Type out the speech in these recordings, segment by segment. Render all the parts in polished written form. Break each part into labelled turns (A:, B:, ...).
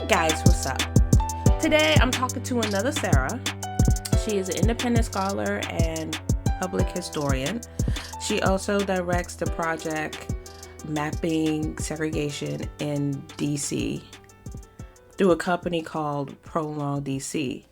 A: Guys, what's up? Today I'm talking to another Sarah. She is an independent scholar and public historian. She also directs the project Mapping Segregation in DC through a company called Prolong DC.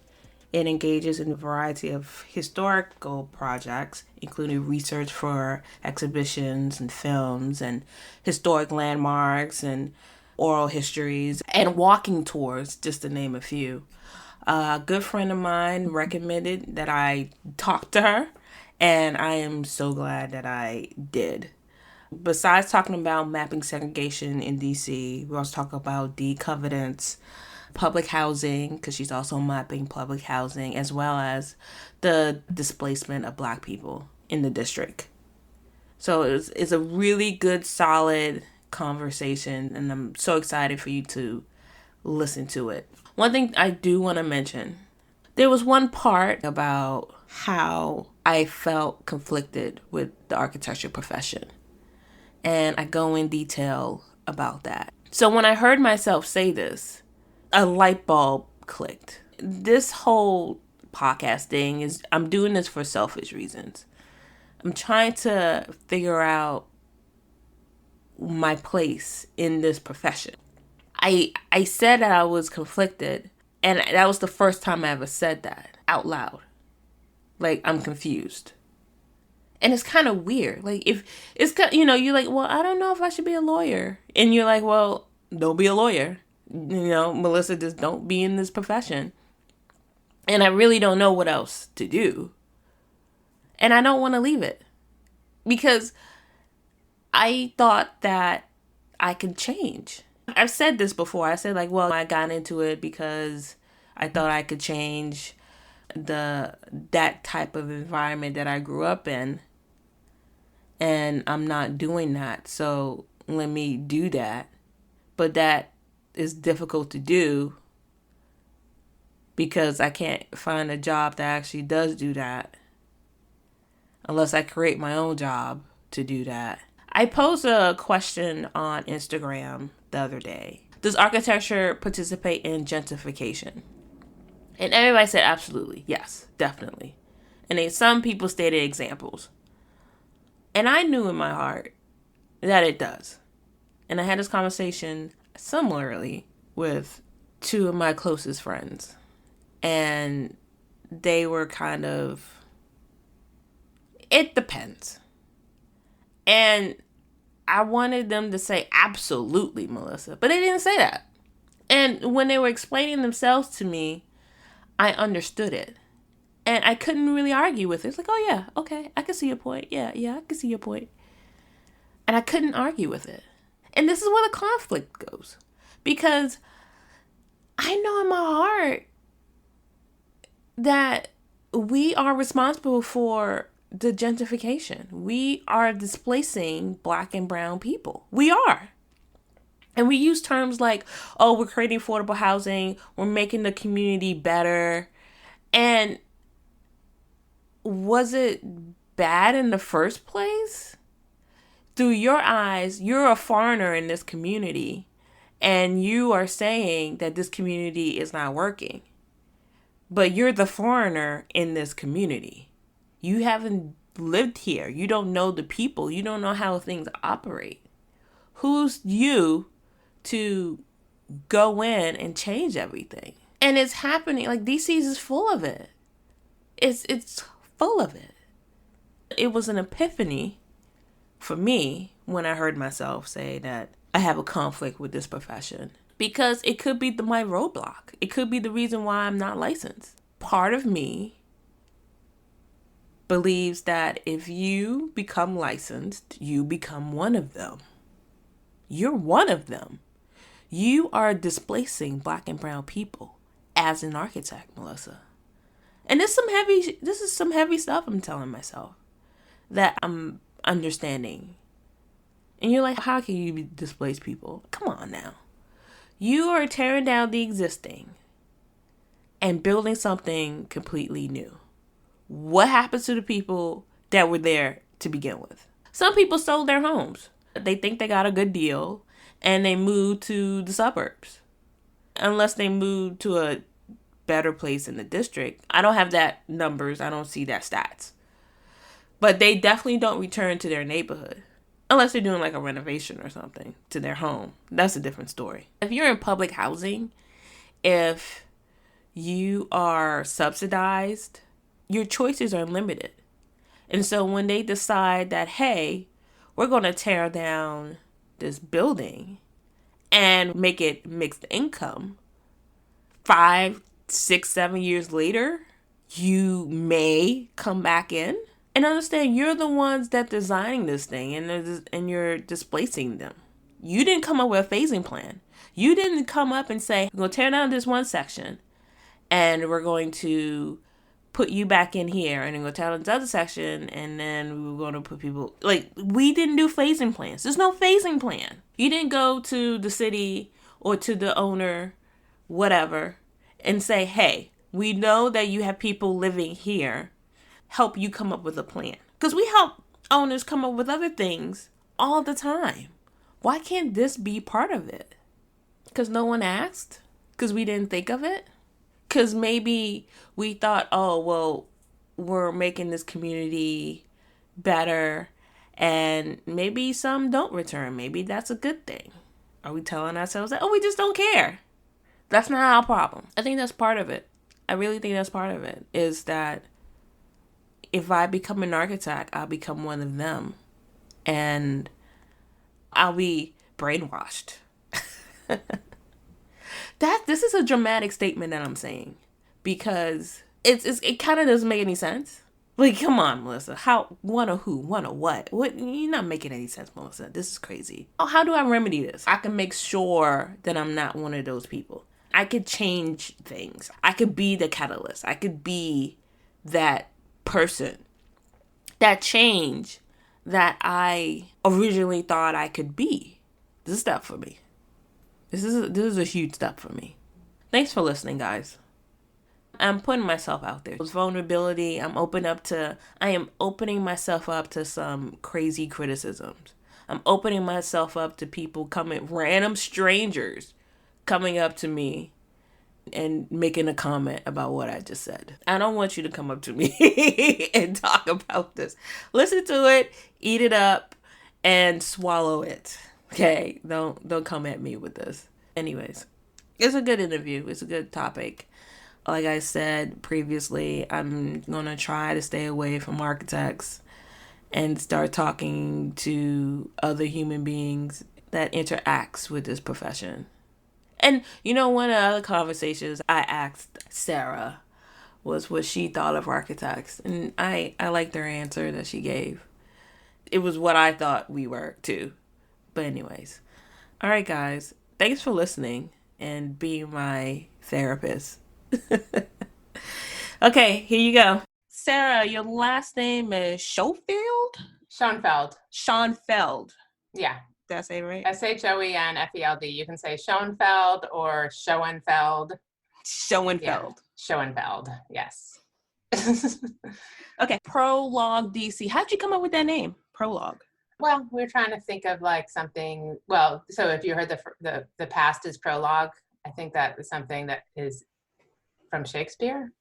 A: It engages in a variety of historical projects, including research for exhibitions and films and historic landmarks and oral histories and walking tours, just to name a few. A good friend of mine recommended that I talk to her, and I am so glad that I did. Besides talking about mapping segregation in DC, we also talk about decovenants, public housing, because she's also mapping public housing, as well as the displacement of Black people in the district. So it's a really good, solid conversation, and I'm so excited for you to listen to it. One thing I do want to mention, there was one part about how I felt conflicted with the architecture profession, and I go in detail about that. So when I heard myself say this, a light bulb clicked. This whole podcast thing is, I'm doing this for selfish reasons. I'm trying to figure out my place in this profession. I said that I was conflicted, and that was the first time I ever said that out loud. Like, I'm confused. And it's kind of weird. Like, if it's, you're like, well, I don't know if I should be a lawyer. And you're like, well, don't be a lawyer. Melissa, just don't be in this profession. And I really don't know what else to do. And I don't want to leave it. Because I thought that I could change. I've said this before. I said, I got into it because I thought I could change that type of environment that I grew up in. And I'm not doing that. So let me do that. But that is difficult to do because I can't find a job that actually does do that unless I create my own job to do that. I posed a question on Instagram the other day. Does architecture participate in gentrification? And everybody said absolutely. Yes, definitely. And then some people stated examples. And I knew in my heart that it does. And I had this conversation similarly with two of my closest friends. And they were kind of, it depends. And I wanted them to say absolutely, Melissa, but they didn't say that. And when they were explaining themselves to me, I understood it. And I couldn't really argue with it. It's like, oh yeah, okay, I can see your point. Yeah, I can see your point. And I couldn't argue with it. And this is where the conflict goes. Because I know in my heart that we are responsible for the gentrification. We are displacing Black and brown people. We are. And we use terms like, oh, we're creating affordable housing. We're making the community better. And was it bad in the first place? Through your eyes, you're a foreigner in this community, and you are saying that this community is not working. But you're the foreigner in this community. You haven't lived here. You don't know the people. You don't know how things operate. Who's you to go in and change everything? And it's happening. Like, DC is full of it. It's full of it. It was an epiphany for me when I heard myself say that I have a conflict with this profession, because it could be my roadblock. It could be the reason why I'm not licensed. Part of me believes that if you become licensed, you become one of them. You're one of them. You are displacing Black and brown people as an architect, Melissa. And this is some heavy stuff I'm telling myself that I'm understanding. And you're like, how can you displace people? Come on now. You are tearing down the existing and building something completely new. What happens to the people that were there to begin with? Some people sold their homes. They think they got a good deal and they moved to the suburbs. unless they move to a better place in the district. I don't have that numbers. I don't see that stats. But they definitely don't return to their neighborhood unless they're doing like a renovation or something to their home. That's a different story. If you're in public housing, if you are subsidized, your choices are limited. And so when they decide that, hey, we're going to tear down this building and make it mixed income, 5, 6, 7 years later, you may come back in. And understand, you're the ones that designing this thing, and you're displacing them. You didn't come up with a phasing plan. You didn't come up and say, we're going to tear down this one section, and we're going to put you back in here, and then go tear down this other section, and then we're going to put people... Like, we didn't do phasing plans. There's no phasing plan. You didn't go to the city or to the owner, whatever, and say, hey, we know that you have people living here. Help you come up with a plan. Because we help owners come up with other things all the time. Why can't this be part of it? Because no one asked? Because we didn't think of it? Because maybe we thought, oh, well, we're making this community better, and maybe some don't return. Maybe that's a good thing. Are we telling ourselves that, oh, we just don't care? That's not our problem. I think that's part of it. I really think that's part of it, is that if I become an architect, I'll become one of them. And I'll be brainwashed. This is a dramatic statement that I'm saying, because it kind of doesn't make any sense. Like, come on, Melissa. How? One or who? One or what? What? You're not making any sense, Melissa. This is crazy. Oh, how do I remedy this? I can make sure that I'm not one of those people. I could change things. I could be the catalyst. I could be that person, that change that I originally thought I could be. This is a step for me. This is a huge step for me. Thanks for listening, guys. I'm putting myself out there. With vulnerability, I am opening myself up to some crazy criticisms. I'm opening myself up to people random strangers coming up to me and making a comment about what I just said. I don't want you to come up to me and talk about this. Listen to it, eat it up, and swallow it. Okay? Don't come at me with this. Anyways, it's a good interview. It's a good topic. Like I said previously, I'm going to try to stay away from architects and start talking to other human beings that interacts with this profession. And, one of the other conversations I asked Sarah was what she thought of architects. And I liked her answer that she gave. It was what I thought we were, too. But anyways. All right, guys. Thanks for listening and being my therapist. Okay, here you go. Sarah, your last name is Schofield?
B: Schoenfeld.
A: Schoenfeld.
B: Yeah.
A: Did I say it right?
B: Schoenfeld. You can say Schoenfeld or Schoenfeld.
A: Schoenfeld.
B: Yeah. Schoenfeld, yes.
A: Okay, Prologue DC. How'd you come up with that name, Prologue?
B: Well, we're trying to think of like something, so if you heard the past is prologue, I think that is something that is from Shakespeare,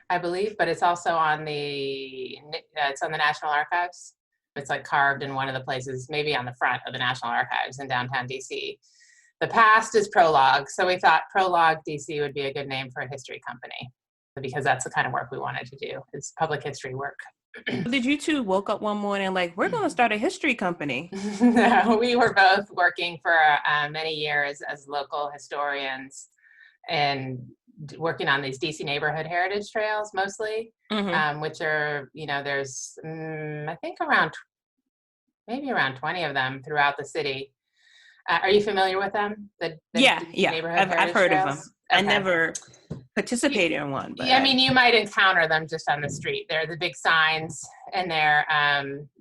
B: I believe, but it's also on the National Archives. It's like carved in one of the places, maybe on the front of the National Archives in downtown DC. The past is prologue. So we thought Prologue DC would be a good name for a history company, because that's the kind of work we wanted to do. It's public history work.
A: Did you two woke up one morning like, we're going to start a history company?
B: No, we were both working for many years as local historians and working on these DC neighborhood heritage trails mostly, which are, there's, I think maybe around 20 of them throughout the city. Are you familiar with them?
A: Yeah. I've heard
B: trails?
A: of them. Okay. I never participated in one. But
B: you might encounter them just on the street. They're the big signs, and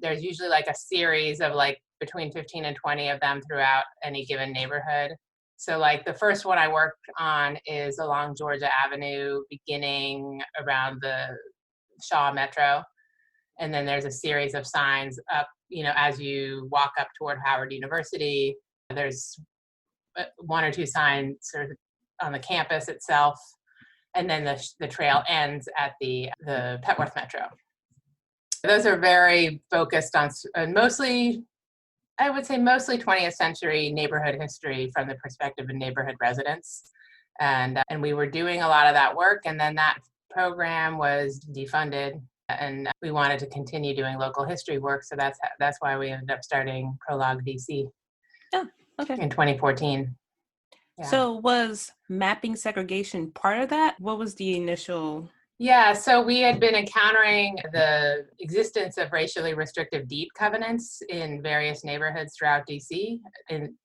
B: there's usually like a series of like between 15 and 20 of them throughout any given neighborhood. So like the first one I worked on is along Georgia Avenue, beginning around the Shaw Metro. And then there's a series of signs up, as you walk up toward Howard University. There's one or two signs sort of on the campus itself. And then the trail ends at the Petworth Metro. Those are very focused on mostly, I would say mostly 20th century neighborhood history from the perspective of neighborhood residents. And we were doing a lot of that work, and then that program was defunded, and we wanted to continue doing local history work. So that's why we ended up starting Prologue DC in 2014. Yeah.
A: So was mapping segregation part of that? What was the initial?
B: Yeah, so we had been encountering the existence of racially restrictive deed covenants in various neighborhoods throughout DC in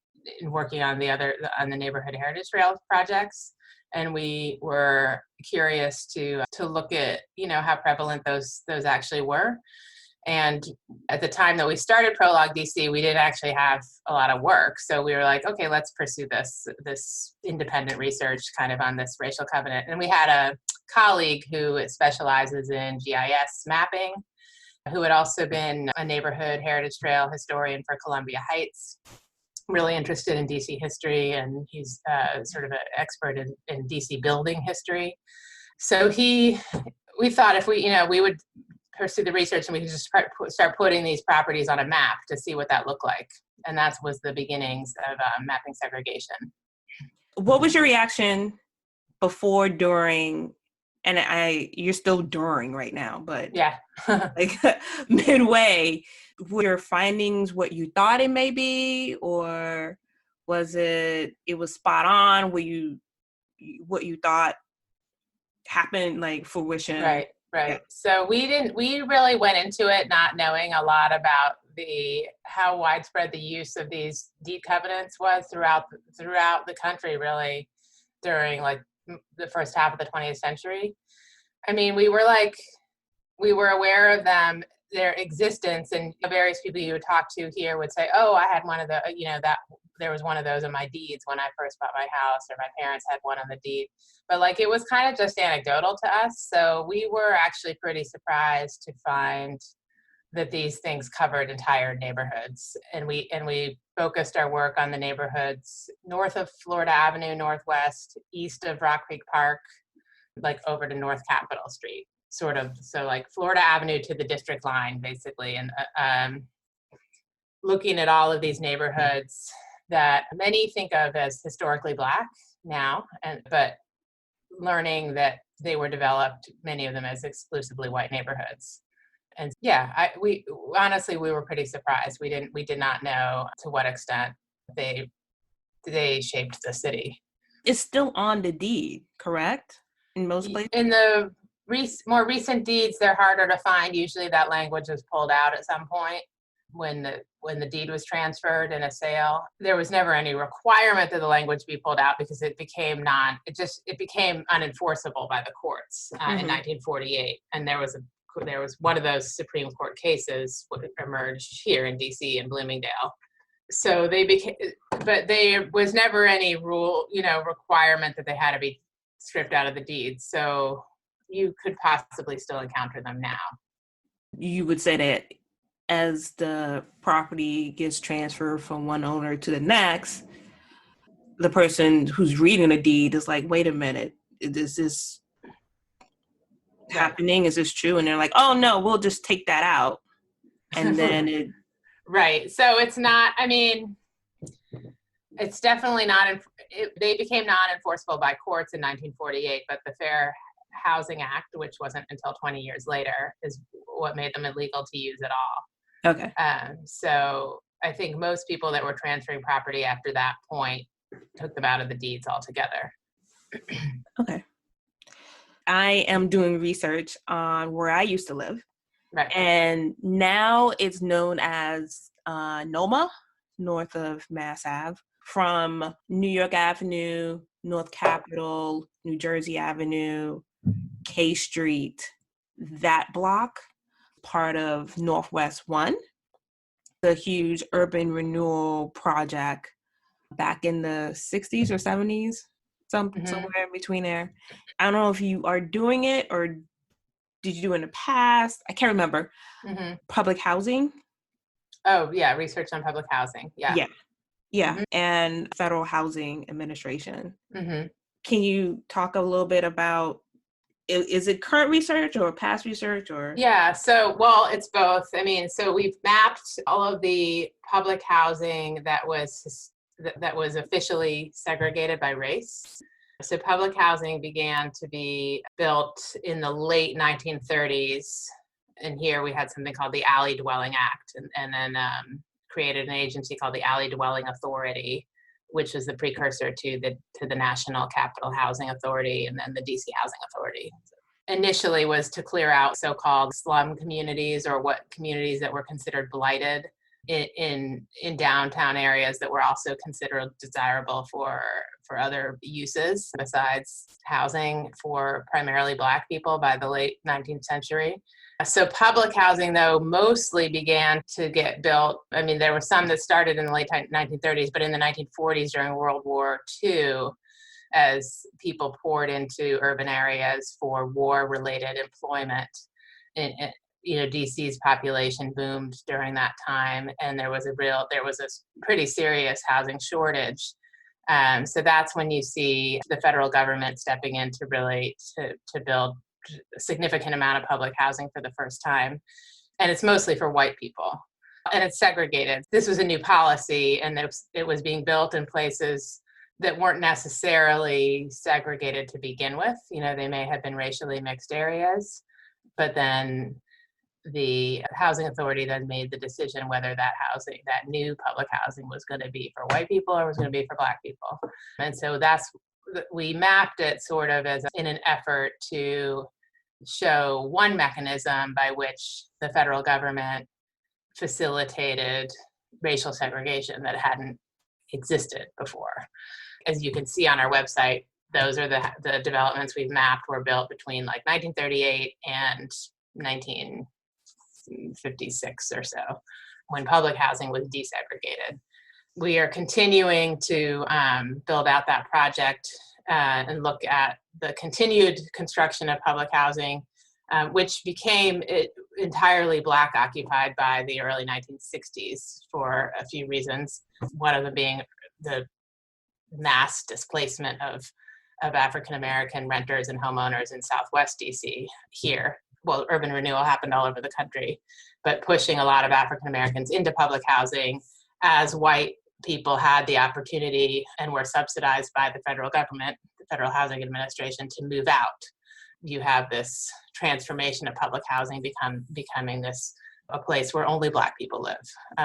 B: working on the neighborhood heritage trail projects. And we were curious to look at, how prevalent those actually were. And at the time that we started Prologue DC, we didn't actually have a lot of work. So we were like, okay, let's pursue this independent research kind of on this racial covenant. And we had a colleague who specializes in GIS mapping, who had also been a neighborhood heritage trail historian for Columbia Heights, really interested in DC history, and he's sort of an expert in DC building history. So we thought if we would pursue the research and we could just start putting these properties on a map to see what that looked like. And that was the beginnings of mapping segregation.
A: What was your reaction before, during, and you're still during right now, but
B: yeah,
A: like midway, were your findings what you thought it may be, or was it was spot on? Were you what you thought happened, like fruition?
B: Right.
A: Yeah.
B: So we really went into it not knowing a lot about how widespread the use of these deed covenants was throughout the country, really, during like the first half of the 20th century. I mean, we were aware of them, their existence, and various people you would talk to here would say, oh, I had one of the, that there was one of those in my deeds when I first bought my house, or my parents had one on the deed. But like, it was kind of just anecdotal to us. So we were actually pretty surprised to find that these things covered entire neighborhoods. And we focused our work on the neighborhoods north of Florida Avenue, Northwest, east of Rock Creek Park, like over to North Capitol Street, sort of. So like Florida Avenue to the district line, basically. And looking at all of these neighborhoods that many think of as historically Black now, but learning that they were developed, many of them, as exclusively white neighborhoods. And yeah, we were pretty surprised. We did not know to what extent they shaped the city.
A: It's still on the deed, correct? In most places?
B: In the more recent deeds, they're harder to find. Usually that language was pulled out at some point when the deed was transferred in a sale. There was never any requirement that the language be pulled out, because it became unenforceable by the courts in 1948. And there was one of those Supreme Court cases emerged here in DC in Bloomingdale. So but there was never any requirement that they had to be stripped out of the deed. So you could possibly still encounter them now.
A: You would say that as the property gets transferred from one owner to the next, the person who's reading the deed is like, wait a minute, is this happening? Is this true? And they're like, oh no, we'll just take that out. And then
B: right. So it's not, it's definitely not, they became non-enforceable by courts in 1948, but the Fair Housing Act, which wasn't until 20 years later, is what made them illegal to use at all.
A: Okay.
B: So I think most people that were transferring property after that point took them out of the deeds altogether.
A: Okay. I am doing research on where I used to live.
B: Right.
A: And now it's known as NOMA, north of Mass Ave, from New York Avenue, North Capitol, New Jersey Avenue, K Street, that block, part of Northwest 1, the huge urban renewal project back in the 60s or 70s, somewhere in between there. I don't know if you are doing it or did you do it in the past? I can't remember. Public housing?
B: Oh, yeah, research on public housing. Yeah.
A: Yeah, and Federal Housing Administration.
B: Mm-hmm.
A: Can you talk a little bit about, is it current research or past research or?
B: Yeah, so, well, it's both. I mean, so we've mapped all of the public housing that was officially segregated by race. So public housing began to be built in the late 1930s. And here we had something called the Alley Dwelling Act, and then created an agency called the Alley Dwelling Authority, which was the precursor to the National Capital Housing Authority and then the DC Housing Authority. Initially was to clear out so-called slum communities, or what communities that were considered blighted in downtown areas that were also considered desirable for other uses besides housing for primarily Black people by the late 19th century. So public housing, though, mostly began to get built. I mean, there were some that started in the late 1930s, but in the 1940s during World War II, as people poured into urban areas for war-related employment. DC's population boomed during that time, and there was a pretty serious housing shortage. So that's when you see the federal government stepping in to build a significant amount of public housing for the first time. And it's mostly for white people. And it's segregated. This was a new policy, and it was being built in places that weren't necessarily segregated to begin with. They may have been racially mixed areas, but then the housing authority then made the decision whether that new public housing was going to be for white people or was going to be for Black people. And so we mapped it sort of in an effort to show one mechanism by which the federal government facilitated racial segregation that hadn't existed before. As you can see on our website, those are the developments we've mapped were built between like 1938 and 1956 or so, when public housing was desegregated. We are continuing to build out that project and look at the continued construction of public housing, which became entirely Black occupied by the early 1960s for a few reasons. One of them being the mass displacement of African-American renters and homeowners in Southwest DC here. Well, urban renewal happened all over the country, but pushing a lot of African-Americans into public housing as white people had the opportunity and were subsidized by the federal government, the Federal Housing Administration, to move out. You have this transformation of public housing becoming a place where only Black people live.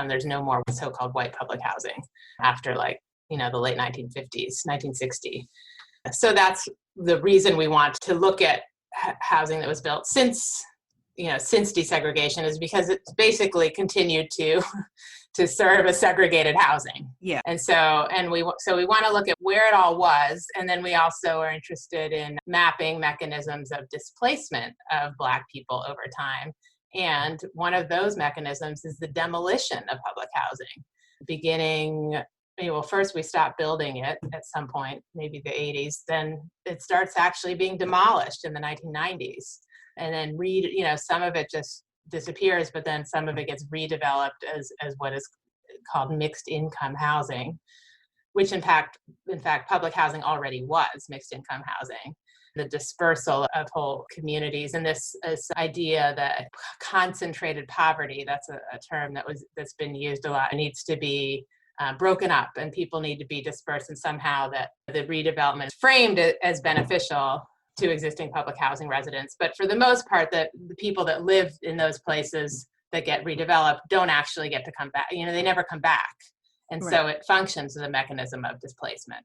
B: There's no more so-called white public housing after the late 1950s, 1960. So that's the reason we want to look at housing that was built since desegregation, is because it's basically continued to serve as segregated housing.
A: Yeah.
B: And we want to look at where it all was, and then we also are interested in mapping mechanisms of displacement of Black people over time. And one of those mechanisms is the demolition of public housing, first we stopped building it at some point, maybe the 80s, then it starts actually being demolished in the 1990s. And then some of it just disappears, but then some of it gets redeveloped as what is called mixed income housing, which in fact, public housing already was mixed income housing. The dispersal of whole communities, and this idea that concentrated poverty, that's a term that's been used a lot, needs to be broken up, and people need to be dispersed, and somehow that the redevelopment is framed as beneficial to existing public housing residents. But for the most part, the people that live in those places that get redeveloped don't actually get to come back. They never come back. And right. So it functions as a mechanism of displacement.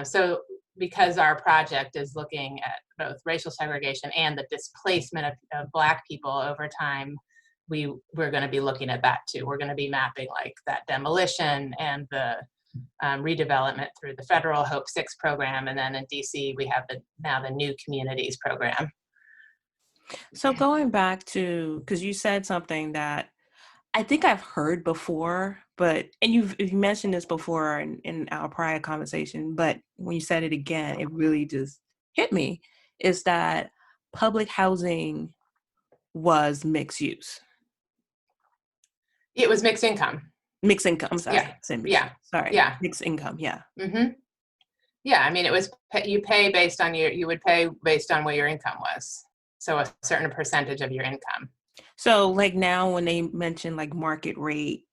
B: So because our project is looking at both racial segregation and the displacement of Black people over time, we're going to be looking at that too. We're going to be mapping that demolition and the redevelopment through the federal Hope 6 program. And then in DC, we have now the New Communities program.
A: So going back to, because you said something that I think I've heard before, and you've mentioned this before in our prior conversation, but when you said it again, it really just hit me, is that public housing was mixed use.
B: It was mixed income.
A: Mixed income. I'm sorry.
B: Yeah.
A: Say mixed.
B: Yeah.
A: Sorry.
B: Yeah.
A: Mixed income. Yeah.
B: Mm-hmm. Yeah. I mean, it was, you pay based on you would pay based on what your income was. So a certain percentage of your income.
A: So like now when they mention like market rate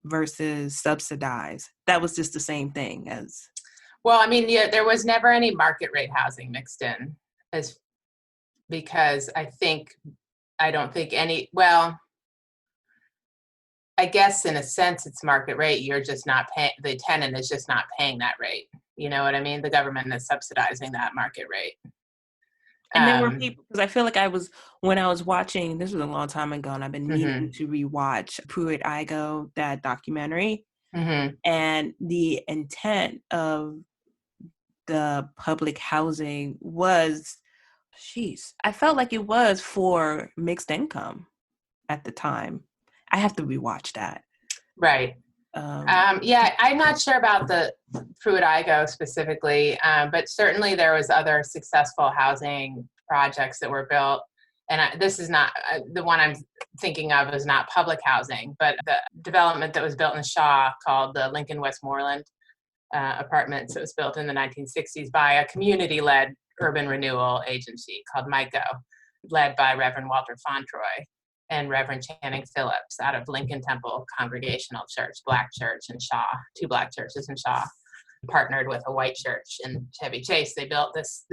A: versus subsidized, that was just the same thing as.
B: Well, I mean, yeah, there was never any market rate housing mixed in, as because I don't think any, well, I guess in a sense it's market rate. You're just not paying, the tenant is just not paying that rate. You know what I mean? The government is subsidizing that market rate.
A: And there were people, because I feel like when I was watching, this was a long time ago, and I've been meaning to rewatch Pruitt-Igoe, that documentary.
B: Mm-hmm.
A: And the intent of the public housing was, I felt like it was for mixed income at the time. I have to rewatch that.
B: Right. Yeah, I'm not sure about the Pruitt-Igoe specifically, but certainly there was other successful housing projects that were built. And this is not, the one I'm thinking of is not public housing, but the development that was built in Shaw called the Lincoln Westmoreland Apartments. It was built in the 1960s by a community-led urban renewal agency called MICO, led by Reverend Walter Fauntroy and Reverend Channing Phillips out of Lincoln Temple Congregational Church, Black Church in Shaw, 2 Black churches in Shaw, partnered with a white church in Chevy Chase. They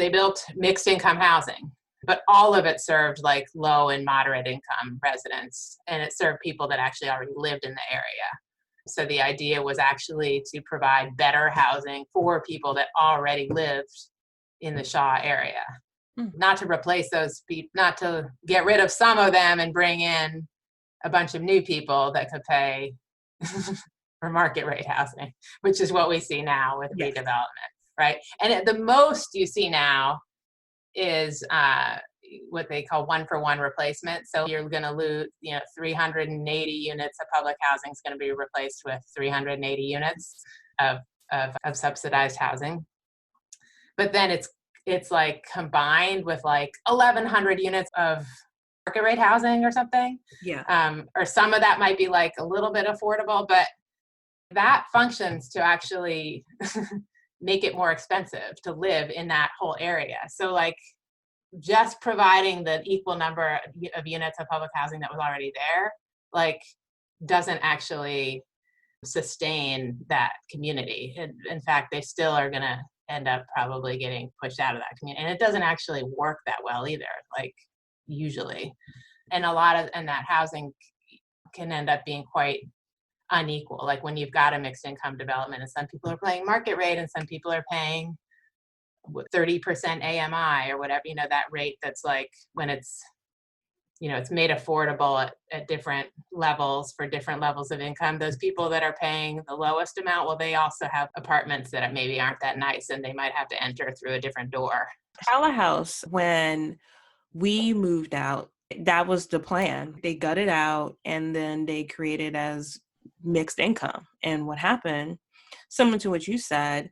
B: built mixed income housing, but all of it served like low and moderate income residents, and it served people that actually already lived in the area. So the idea was actually to provide better housing for people that already lived in the Shaw area. Not to replace those people, not to get rid of some of them and bring in a bunch of new people that could pay for market rate housing, which is what we see now with redevelopment, right? And at the most you see now is what they call 1-for-1 replacement. So you're going to lose, 380 units of public housing is going to be replaced with 380 units of subsidized housing. But then it's like combined with like 1,100 units of market rate housing or something.
A: Yeah.
B: Or some of that might be like a little bit affordable, but that functions to actually make it more expensive to live in that whole area. So like just providing the equal number of units of public housing that was already there, like doesn't actually sustain that community. In fact, they still are going to end up probably getting pushed out of that community. And it doesn't actually work that well either, like usually. And that housing can end up being quite unequal. Like when you've got a mixed income development and some people are paying market rate and some people are paying 30% AMI or whatever, that rate that's like when it's, it's made affordable at different levels for different levels of income. Those people that are paying the lowest amount, well, they also have apartments that maybe aren't that nice and they might have to enter through a different door.
A: Our house, when we moved out, that was the plan. They gutted out and then they created as mixed income. And what happened, similar to what you said,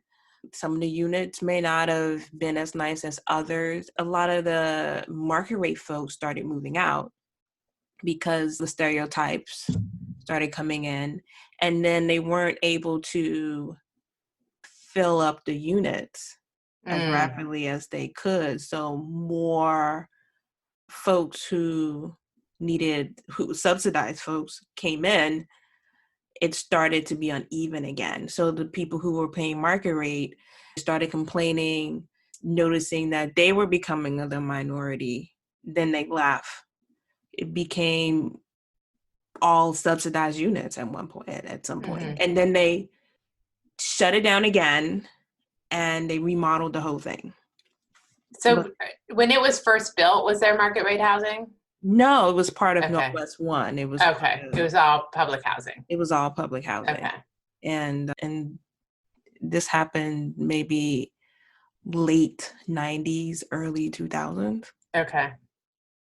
A: some of the units may not have been as nice as others. A lot of the market rate folks started moving out because the stereotypes started coming in, and then they weren't able to fill up the units as rapidly as they could. So more folks who subsidized folks came in. It started to be uneven again. So the people who were paying market rate started complaining, noticing that they were becoming the minority. Then they left. It became all subsidized units at some point.
B: Mm-hmm.
A: And then they shut it down again and they remodeled the whole thing.
B: So when it was first built, was there market rate housing?
A: No, it was part of Northwest One. It was
B: it was all public housing.
A: It was all public housing.
B: Okay.
A: And this happened maybe late 90s, early 2000s.
B: Okay.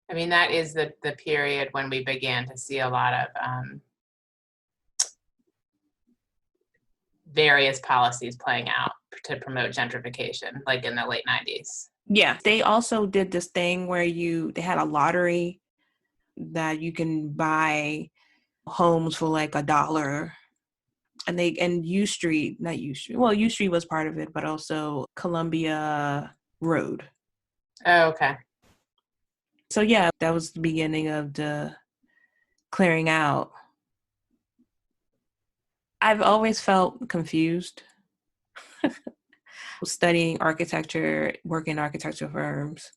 B: I mean, that is the period when we began to see a lot of various policies playing out to promote gentrification, like in the late 90s.
A: Yeah. They also did this thing where they had a lottery that you can buy homes for like $1 and U Street, not U Street. Well, U Street was part of it, but also Columbia Road.
B: Oh, okay.
A: So yeah, that was the beginning of the clearing out. I've always felt confused studying architecture, working in architecture firms.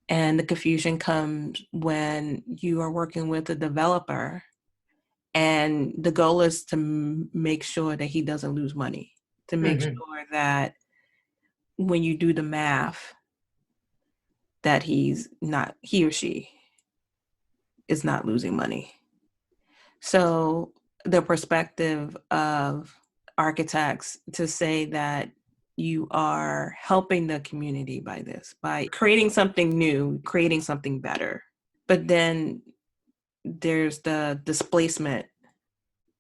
A: And the confusion comes when you are working with a developer and the goal is to make sure that he doesn't lose money, to make sure that when you do the math, that he or she is not losing money. So the perspective of architects to say that you are helping the community by creating something new, creating something better. But then there's the displacement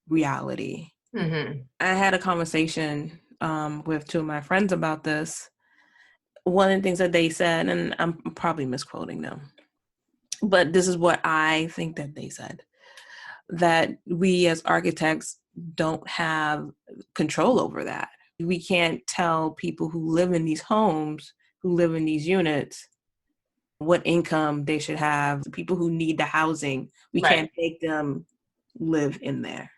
A: reality. I had a conversation with two of my friends about this. One of the things that they said, and I'm probably misquoting them, but this is what I think that they said, that we as architects don't have control over that. We can't tell people who live in these homes, who live in these units, what income they should have. People who need the housing, we can't make them live in there.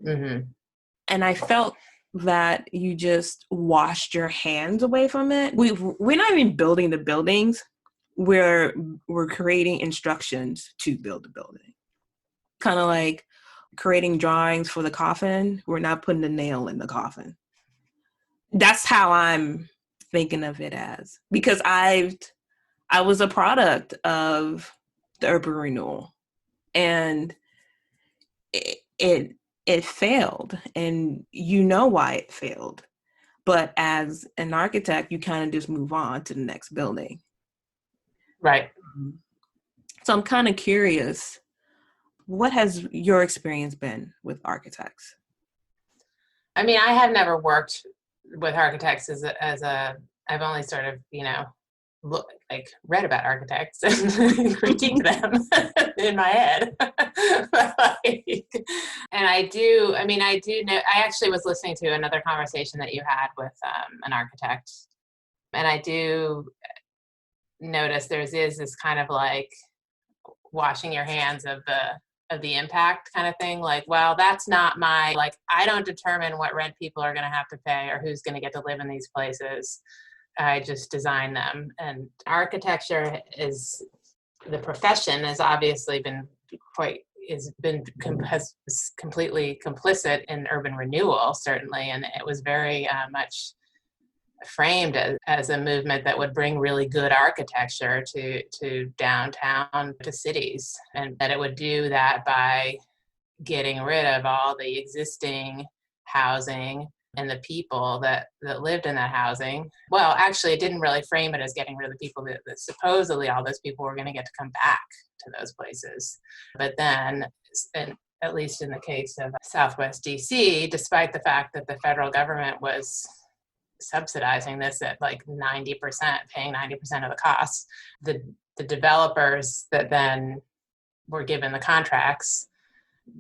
A: And I felt that you just washed your hands away from it. We're not even building the buildings. We're creating instructions to build the building. Kind of like creating drawings for the coffin. We're not putting the nail in the coffin. That's how I'm thinking of it as, because I was a product of the urban renewal, and it failed, and you know why it failed. But as an architect, you kind of just move on to the next building.
B: Right.
A: So I'm kind of curious, what has your experience been with architects?
B: I mean, I have never worked with architects I've only sort of, read about architects and critiqued them in my head. And I do know, I actually was listening to another conversation that you had with an architect. And I do notice is this kind of like washing your hands of the impact kind of thing. Like, well, that's not I don't determine what rent people are going to have to pay or who's going to get to live in these places. I just design them. And architecture the profession has obviously been completely complicit in urban renewal, certainly. And it was very much framed as a movement that would bring really good architecture to downtown, to cities, and that it would do that by getting rid of all the existing housing and the people that lived in that housing. Well, actually, it didn't really frame it as getting rid of the people that supposedly all those people were going to get to come back to those places. But then, at least in the case of Southwest DC, despite the fact that the federal government was subsidizing this at like 90%, paying 90% of the costs, the developers that then were given the contracts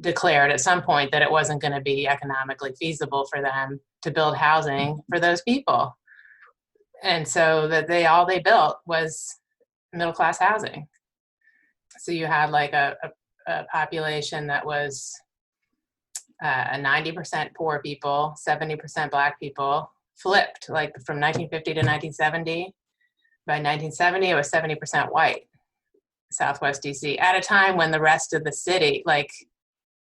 B: declared at some point that it wasn't going to be economically feasible for them to build housing for those people. And so that all they built was middle-class housing. So you had like a population that was a 90% poor people, 70% Black people, flipped like from 1950 to 1970. By 1970, it was 70% white, Southwest DC, at a time when the rest of the city, like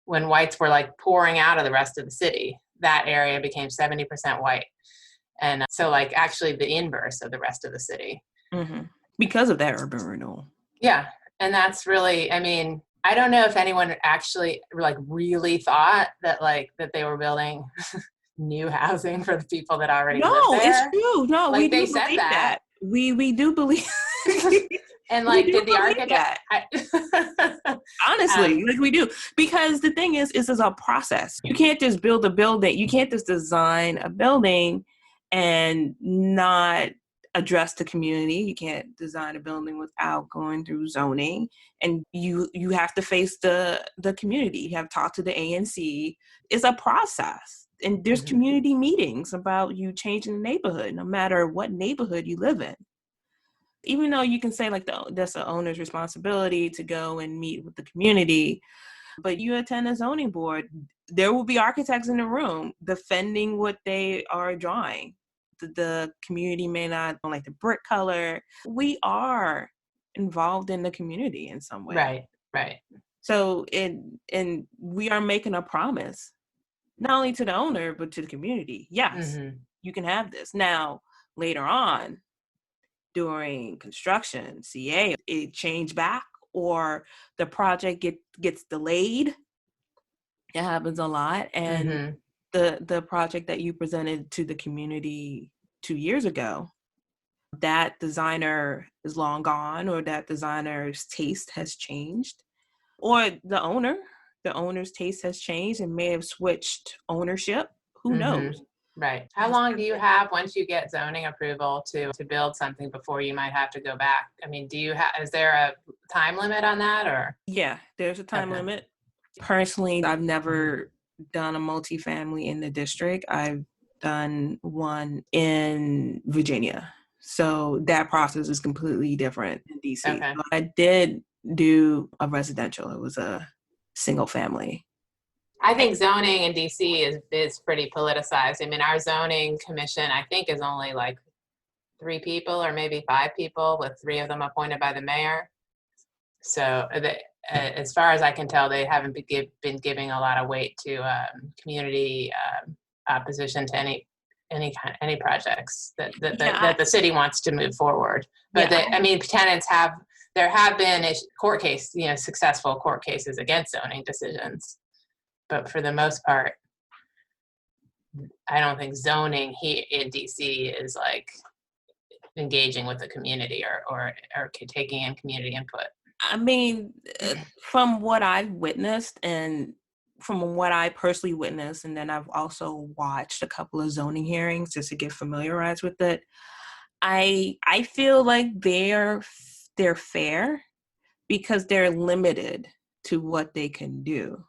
B: when whites were like pouring out of the rest of the city, that area became 70% white. And so like actually the inverse of the rest of the city.
A: Because of that urban renewal.
B: Yeah. And that's really, I mean, I don't know if anyone actually like really thought that they were building new housing for the people that already live there.
A: No, it's true. No,
B: like
A: we
B: they
A: do
B: said
A: believe
B: that.
A: We do believe.
B: And like, did the architect?
A: Honestly, like we do, because the thing is this is a process. You can't just build a building. You can't just design a building and not address the community. You can't design a building without going through zoning. And you have to face the community. You have to talk to the ANC. It's a process. And there's community meetings about you changing the neighborhood, no matter what neighborhood you live in. Even though you can say like that's the owner's responsibility to go and meet with the community, but you attend a zoning board, there will be architects in the room defending what they are drawing. The community may not like the brick color. We are involved in the community in some way.
B: Right.
A: So and we are making a promise, not only to the owner, but to the community. Yes, you can have this. Now, later on, during construction, CA, it changed back or the project gets delayed. It happens a lot. And the project that you presented to the community 2 years ago, that designer is long gone, or that designer's taste has changed, or the owner's taste has changed and may have switched ownership. Who knows?
B: Right. How long do you have once you get zoning approval to build something before you might have to go back? I mean, is there a time limit on that, or?
A: Yeah, there's a time limit. Personally, I've never done a multifamily in the district. I've done one in Virginia. So that process is completely different in DC.
B: Okay.
A: But I did do a residential. It was a single family.
B: I think zoning in DC is pretty politicized. I mean, our zoning commission, I think, is only like 3 people or maybe 5 people, with 3 of them appointed by the mayor. So as far as I can tell, they haven't been giving a lot of weight to community opposition to any projects that the city wants to move forward. But tenants there have been successful court cases against zoning decisions. But for the most part, I don't think zoning here in DC is like engaging with the community or taking in community input.
A: I mean, from what I've witnessed and from what I personally witnessed, and then I've also watched a couple of zoning hearings just to get familiarized with it, I feel like they're fair because they're limited to what they can do.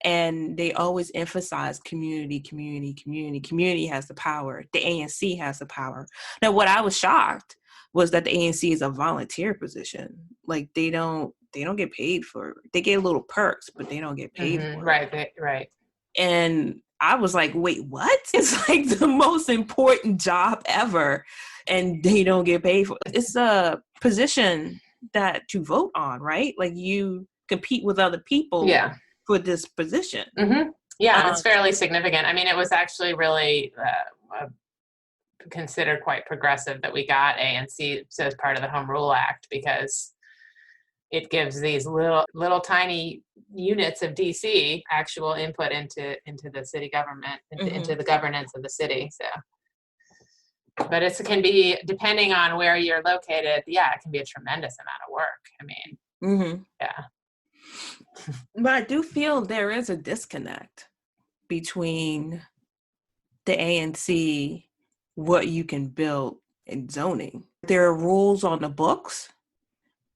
A: And they always emphasize community. Community has the power. The ANC has the power. Now, what I was shocked was that the ANC is a volunteer position. Like they don't get paid they get little perks, but they don't get paid for it.
B: Right.
A: And I was like, wait, what? It's like the most important job ever, and they don't get paid for it. It's a position that you vote on, right? Like you compete with other people.
B: Yeah.
A: For this position.
B: Yeah, it's fairly significant. I mean, it was actually really considered quite progressive that we got ANC as part of the Home Rule Act, because it gives these little tiny units of DC actual input into the city government, into the governance of the city. So, but it can be, depending on where you're located, it can be a tremendous amount of work. I mean, yeah.
A: But I do feel there is a disconnect between the ANC, what you can build, and zoning. There are rules on the books,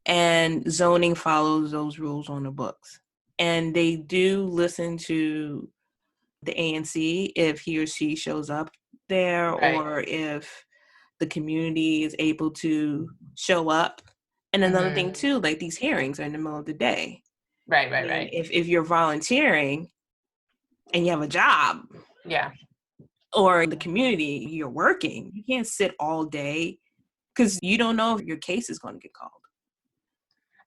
A: and zoning follows those rules on the books. And they do listen to the ANC if he or she shows up there, right, or if the community is able to show up. And another thing too, like these hearings are in the middle of the day.
B: Right.
A: If you're volunteering and you have a job, or the community, you're working, you can't sit all day because you don't know if your case is going to get called.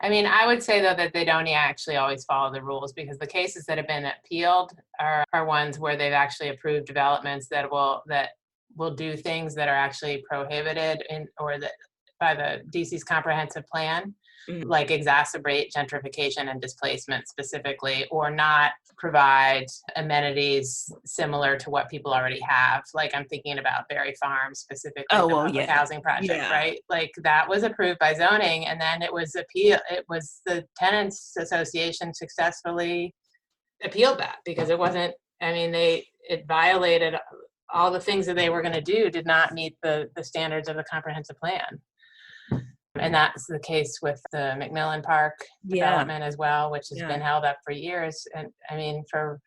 B: I mean, I would say though that they don't actually always follow the rules, because the cases that have been appealed are ones where they've actually approved developments that will do things that are actually prohibited by the DC's comprehensive plan. Like exacerbate gentrification and displacement specifically, or not provide amenities similar to what people already have. Like I'm thinking about Berry Farm specifically, the public housing project, right? Like that was approved by zoning, and then it was the Tenants Association successfully appealed that because it wasn't, I mean, it violated all the things that they were going to do did not meet the standards of the comprehensive plan. And that's the case with the McMillan Park development as well, which has been held up for years. And I mean, for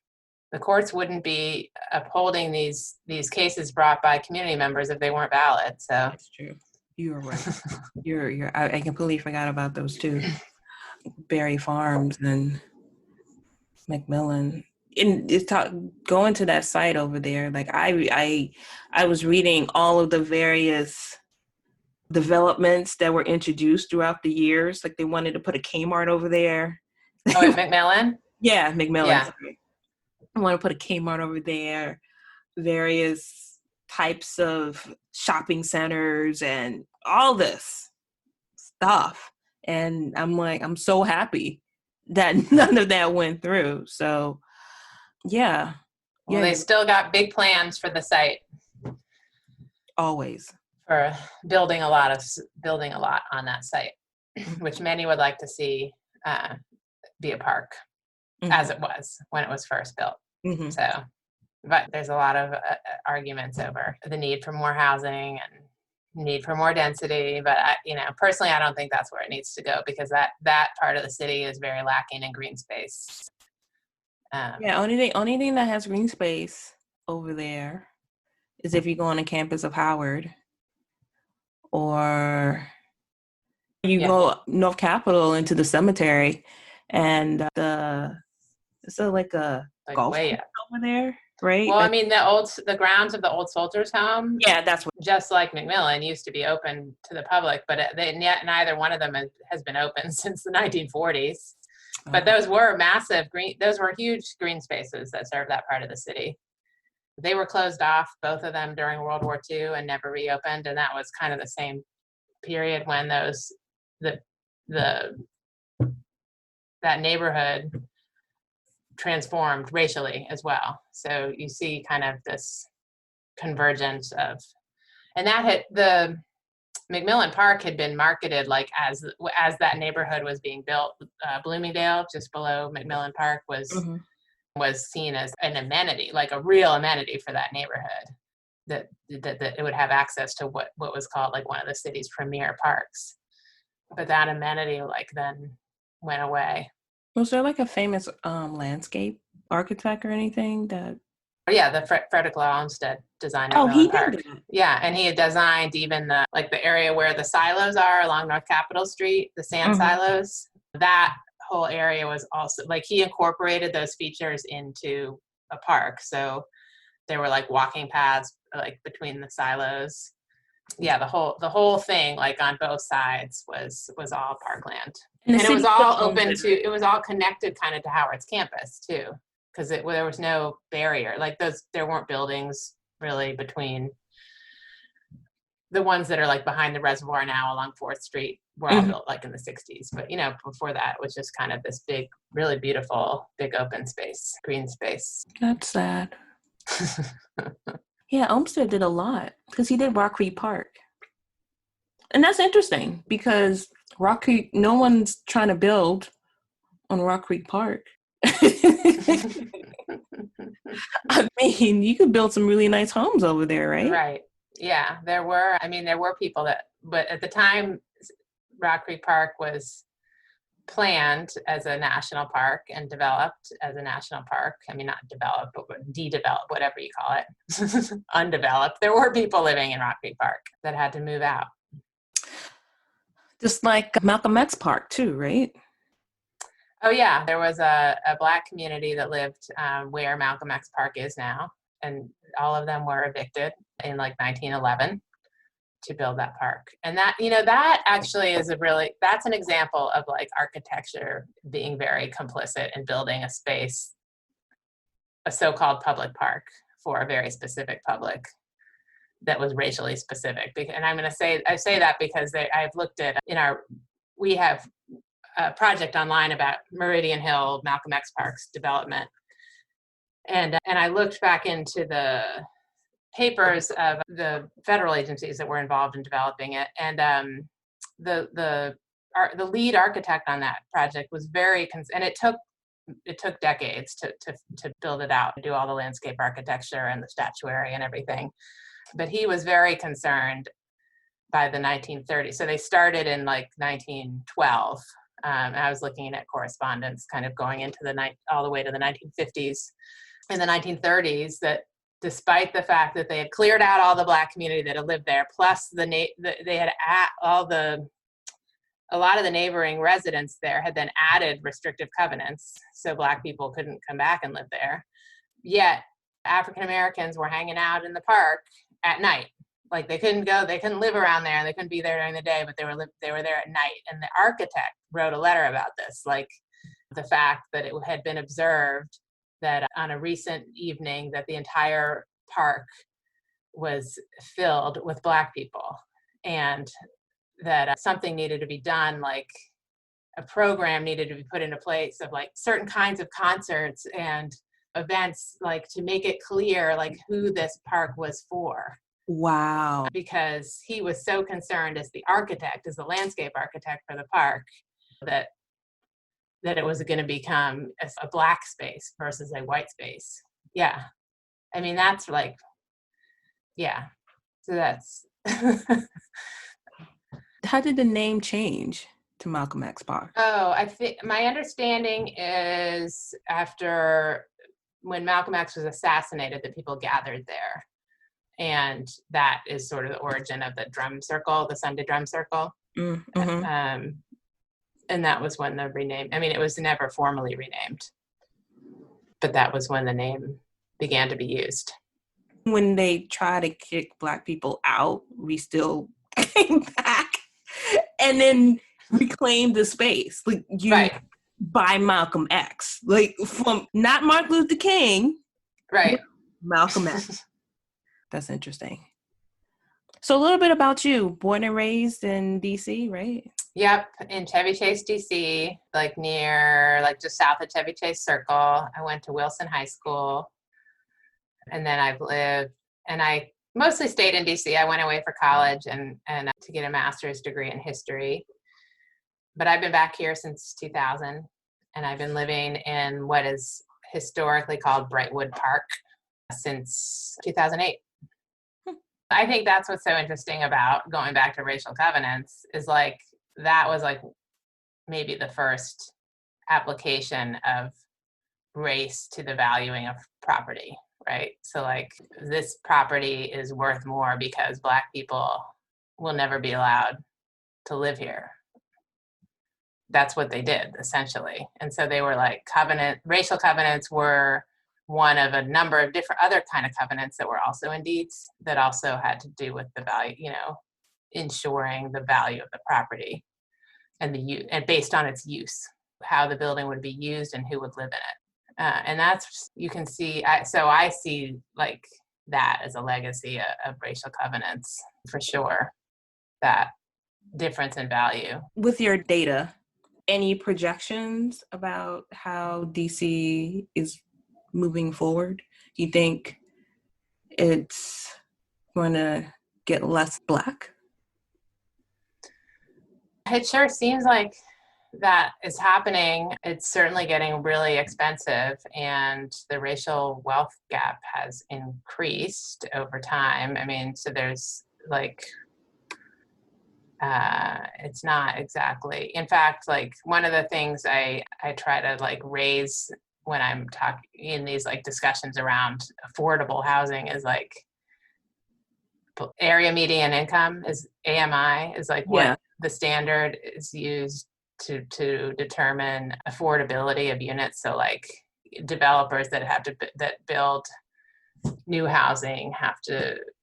B: the courts wouldn't be upholding these cases brought by community members if they weren't valid. So
A: that's true. You are right. I completely forgot about those two, Berry Farms and McMillan. And going to that site over there, like I was reading all of the various developments that were introduced throughout the years. Like they wanted to put a Kmart over there.
B: Oh, at McMillan?
A: Yeah, McMillan.
B: Yeah.
A: Sorry. I want to put a Kmart over there. Various types of shopping centers and all this stuff. And I'm like, I'm so happy that none of that went through. So, yeah.
B: Well, they still got big plans for the site.
A: Always.
B: For building a lot on that site, which many would like to see be a park, as it was when it was first built. So, but there's a lot of arguments over the need for more housing and need for more density. But personally, I don't think that's where it needs to go, because that part of the city is very lacking in green space.
A: Only thing that has green space over there is if you go on the campus of Howard. Or you go North Capitol into the cemetery, and it's like a golf course over there, right?
B: Well, I mean, the grounds of the old soldiers' home.
A: Yeah, that's what. Just
B: like McMillan used to be open to the public, but neither one of them has been open since the 1940s. But those were massive those were huge green spaces that served that part of the city. They were closed off, both of them, during World War II and never reopened. And that was kind of the same period when that neighborhood transformed racially as well. So you see kind of this convergence and the McMillan Park had been marketed like as that neighborhood was being built. Bloomingdale, just below McMillan Park, was seen as an amenity, like a real amenity for that neighborhood, that it would have access to what was called like one of the city's premier parks. But that amenity then went away.
A: Was there like a famous landscape architect or anything that?
B: Yeah, the Frederick Law Olmsted designed
A: he
B: Park.
A: did that.
B: Yeah, and he had designed even the area where the silos are along North Capitol Street, the sand silos. That whole area was also he incorporated those features into a park. So there were walking paths between the silos. Yeah, the whole thing on both sides was all parkland, and it was all open to. It was all connected kind of to Howard's campus too, because there was no barrier. There weren't buildings really between the ones that are behind the reservoir now along 4th Street were all built in the 60s. But, before that it was just kind of this big, really beautiful, big open space, green space.
A: That's sad. Yeah, Olmsted did a lot because he did Rock Creek Park. And that's interesting because Rock Creek, no one's trying to build on Rock Creek Park. I mean, you could build some really nice homes over there, right?
B: Right. Yeah, there were people but at the time, Rock Creek Park was planned as a national park and developed as a national park. I mean, not developed, but de-developed, whatever you call it. Undeveloped. There were people living in Rock Creek Park that had to move out.
A: Just like Malcolm X Park too, right?
B: Oh yeah, there was a Black community that lived where Malcolm X Park is now, and all of them were evicted in 1911 to build that park. And that, that actually is that's an example of architecture being very complicit in building a space, a so-called public park for a very specific public that was racially specific. And I'm going to say, I say that because I've looked at we have a project online about Meridian Hill, Malcolm X Park's development. And I looked back into the papers of the federal agencies that were involved in developing it. And the lead architect on that project was and it took it took decades to build it out, do all the landscape architecture and the statuary and everything. But he was very concerned by the 1930s. So they started in like 1912. And I was looking at correspondence kind of going into all the way to the 1950s. In the 1930s, that despite the fact that they had cleared out all the Black community that had lived there, plus they had a lot of the neighboring residents there had then added restrictive covenants, so Black people couldn't come back and live there. Yet African Americans were hanging out in the park at night. Like they couldn't live around there, and they couldn't be there during the day, but they were there at night. And the architect wrote a letter about this, like the fact that it had been observed that on a recent evening that the entire park was filled with Black people, and that something needed to be done, like a program needed to be put into place of like certain kinds of concerts and events, like to make it clear like who this park was for.
A: Wow.
B: Because he was so concerned as the landscape architect for the park, that it was going to become a Black space versus a white space. Yeah. I mean, that's like, yeah. So that's.
A: How did the name change to Malcolm X Park?
B: Oh, I think my understanding is after when Malcolm X was assassinated, that people gathered there. And that is sort of the origin of the drum circle, the Sunday drum circle.
A: Mm-hmm.
B: And that was when it was never formally renamed, but that was when the name began to be used.
A: When they tried to kick Black people out, we still came back and then reclaimed the space. Like
B: right.
A: By Malcolm X, like from not Martin Luther King,
B: right?
A: Malcolm X. That's interesting. So a little bit about you. Born and raised in DC, right?
B: Yep, in Chevy Chase, DC, like just south of Chevy Chase Circle. I went to Wilson High School, and then I mostly stayed in DC. I went away for college and to get a master's degree in history. But I've been back here since 2000, and I've been living in what is historically called Brightwood Park since 2008. I think that's what's so interesting about going back to racial covenants is like that was like maybe the first application of race to the valuing of property, right? So like this property is worth more because Black people will never be allowed to live here. That's what they did essentially. And so they were like racial covenants were one of a number of different other kind of covenants that were also in deeds that also had to do with the value, ensuring the value of the property and and based on its use, how the building would be used and who would live in it. And that's, you can see, I see like that as a legacy of racial covenants for sure, that difference in value.
A: With your data, any projections about how DC is moving forward? Do you think it's going to get less Black?
B: It sure seems like that is happening. It's certainly getting really expensive, and the racial wealth gap has increased over time. I mean, so there's like, it's not exactly, in fact, like one of the things I try to like raise when I'm talking in these like discussions around affordable housing is like area median income is AMI is like what the standard is used to determine affordability of units. So like developers that build new housing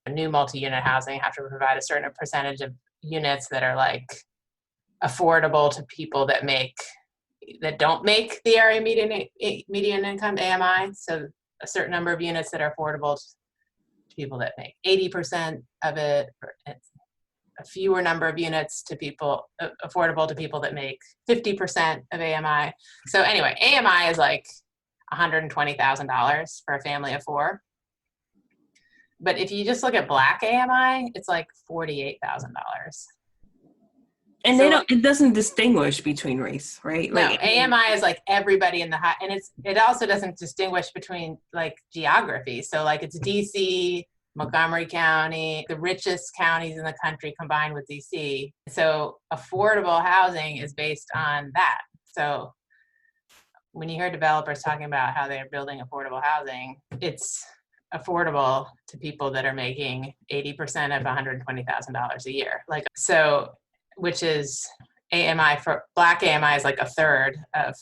B: new multi-unit housing have to provide a certain percentage of units that are like affordable to people that don't make the area median income AMI. So a certain number of units that are affordable to people that make 80% of it, or a fewer number of units to people affordable to people that make 50% of AMI. So anyway, AMI is like $120,000 for a family of 4. But if you just look at Black AMI, it's like $48,000.
A: And
B: So
A: it doesn't distinguish between race, right?
B: no,
A: Like,
B: AMI is like everybody in the high, and it also doesn't distinguish between like geography. So like it's DC, Montgomery County, the richest counties in the country combined with DC. So affordable housing is based on that. So when you hear developers talking about how they're building affordable housing, it's affordable to people that are making 80% of $120,000 a year. Like, so, which is AMI for Black AMI is like a third of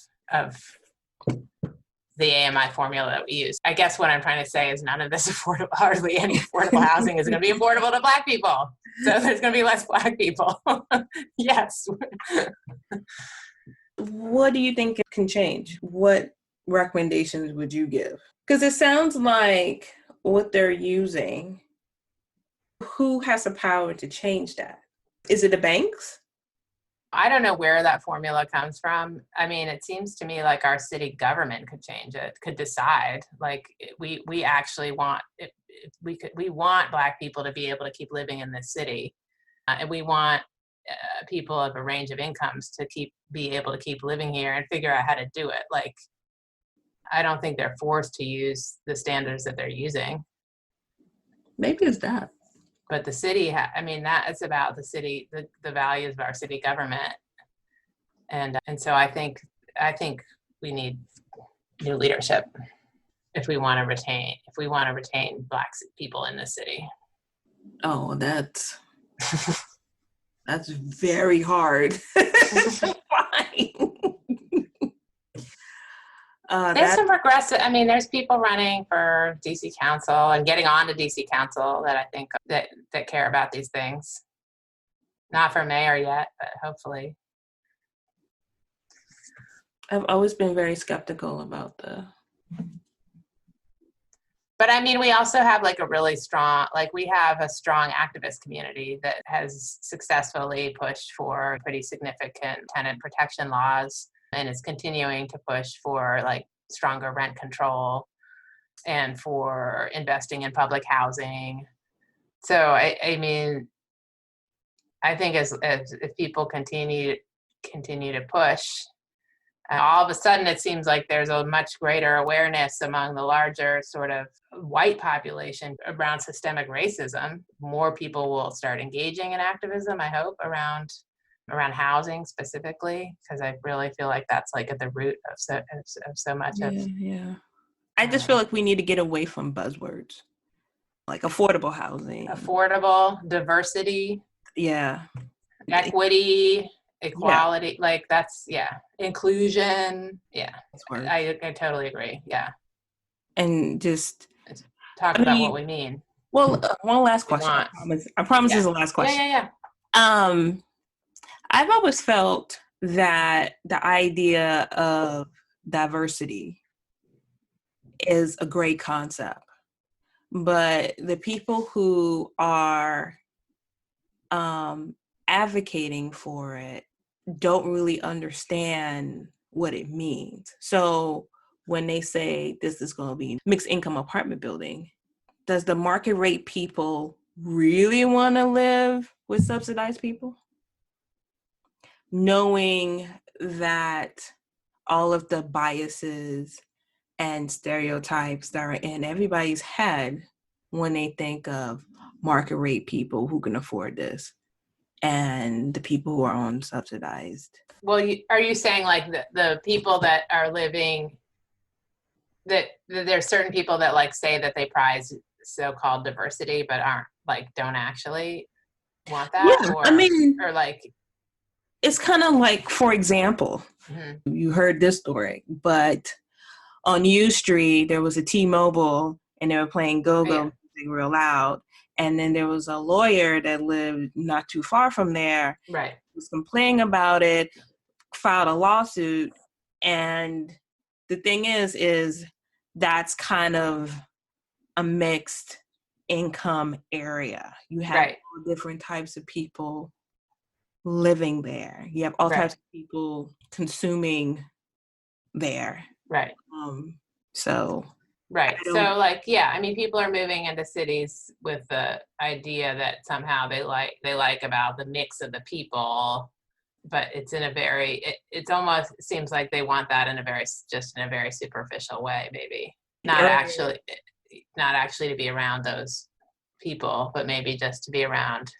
B: the AMI formula that we use. I guess what I'm trying to say is none of this hardly any affordable housing is going to be affordable to Black people. So there's going to be less Black people. Yes.
A: what do you think can change? What recommendations would you give? Because it sounds like what they're using, who has the power to change that? Is it the banks?
B: I don't know where that formula comes from. I mean, it seems to me like our city government could change it, could decide. Like we actually want, we want Black people to be able to keep living in this city, and we want people of a range of incomes to be able to keep living here and figure out how to do it. Like, I don't think they're forced to use the standards that they're using.
A: Maybe it's that.
B: But the city, I mean, that is about the city, the values of our city government, and so I think we need new leadership if we want to retain Black people in the city.
A: Oh, that's very hard. Fine.
B: There's some progressive, I mean, there's people running for DC Council and getting on to DC Council that I think that care about these things. Not for mayor yet, but hopefully.
A: I've always been very skeptical about
B: But I mean, we also have like we have a strong activist community that has successfully pushed for pretty significant tenant protection laws and is continuing to push for like stronger rent control and for investing in public housing. So I mean, I think as if people continue to push, all of a sudden it seems like there's a much greater awareness among the larger sort of white population around systemic racism. More people will start engaging in activism, I hope, around housing specifically, because I really feel like that's like at the root of so much of.
A: Yeah. I just feel like we need to get away from buzzwords, like affordable housing,
B: diversity, equity, equality, like that's inclusion. Yeah, I totally agree. Yeah, and
A: just
B: talk about what we mean.
A: Well, one last question. I promise this is the last question.
B: Yeah.
A: I've always felt that the idea of diversity is a great concept, but the people who are advocating for it don't really understand what it means. So when they say this is going to be mixed income apartment building, does the market rate people really want to live with subsidized people? Knowing that all of the biases and stereotypes that are in everybody's head when they think of market rate people who can afford this and the people who are unsubsidized.
B: Well, are you saying like the people that are living, that there's certain people that like say that they prize so-called diversity but don't actually want that?
A: Yeah,
B: or like,
A: it's kind of like, for example, you heard this story, but on U Street, there was a T-Mobile and they were playing go-go music real loud. And then there was a lawyer that lived not too far from there.
B: Right.
A: Was complaining about it, filed a lawsuit. And the thing is that's kind of a mixed income area. You have all different types of people living there. You have all types of people consuming there.
B: Right.
A: So
B: like, yeah, I mean, people are moving into cities with the idea that somehow they like about the mix of the people, but it's in a very, it's almost seems like they want that in a very, just in a very superficial way, maybe. Not actually to be around those people, but maybe just to be around